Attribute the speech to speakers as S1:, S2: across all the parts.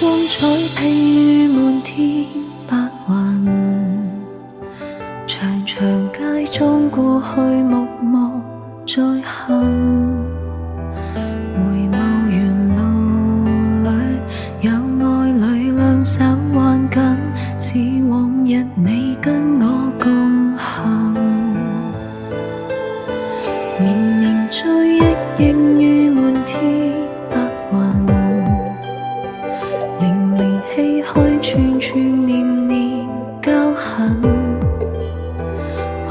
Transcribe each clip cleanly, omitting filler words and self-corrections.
S1: 光彩披於滿天白雲，長長街中過去默默再行。回眸沿路裏，有愛侶兩手挽緊，似往日你跟我共行。綿綿追憶映於滿天白雲，零零唏噓串串念念交痕。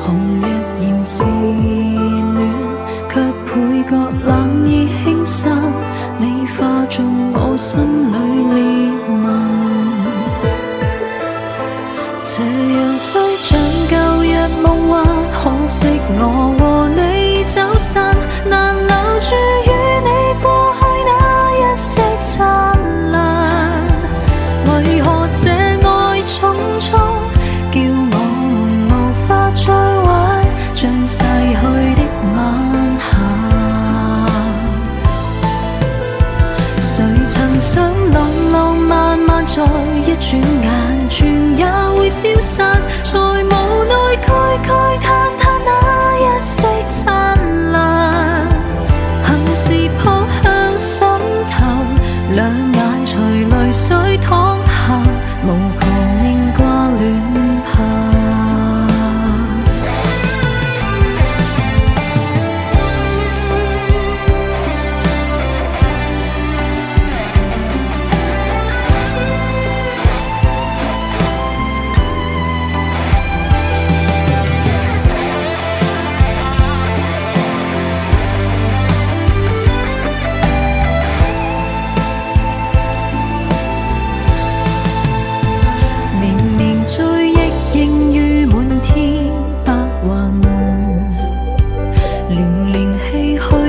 S1: 紅日仍是暖，卻倍覺冷意輕滲，你化做我心裏裂紋。這樣雖像舊日夢幻，可惜我和你走散，難留住與你過去那一色燦爛。為何這愛匆匆，叫我們無法再玩，像逝去的晚霞。誰曾想浪浪漫漫在一轉眼，全也會消散，才無奈慨慨嘆嘆那一世燦爛。恨是撲向心頭，兩眼隨淚水淌下，無窮念掛戀怕。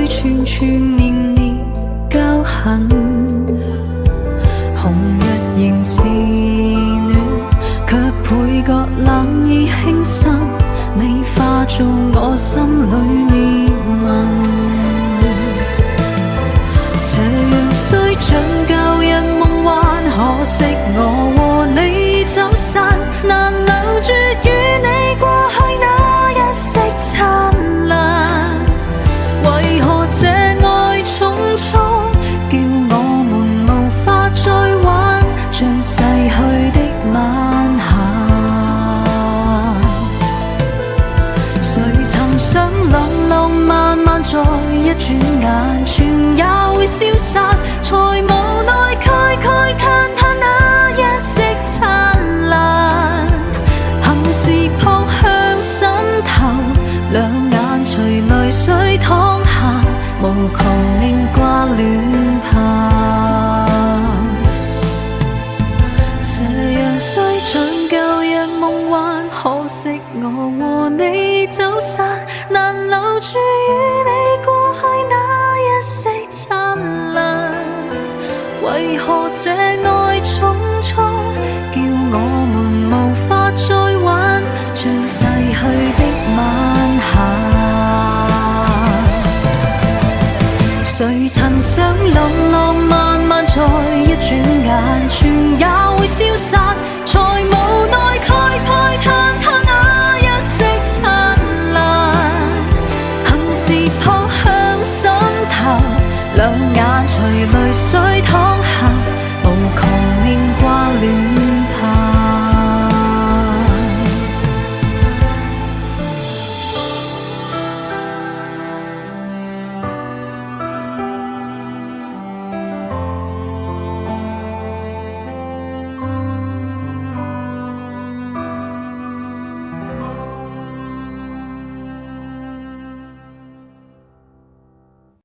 S1: 串串念念交痕，紅日仍是暖，卻倍覺冷意輕滲，你化做我心裏裂紋。這樣雖像舊日夢幻，可惜我和你走散，難留住與你過去那一色燦爛。為何這愛匆匆，叫我們無法再玩，像逝去的晚霞。誰曾想浪浪漫漫在一轉眼，全也會消散，才無奈慨慨嘆嘆那一色燦爛。恨是撲向心頭，兩眼隨淚水淌下，無窮念掛戀怕。這樣雖像舊日夢幻，可惜我和你走散，難留住與你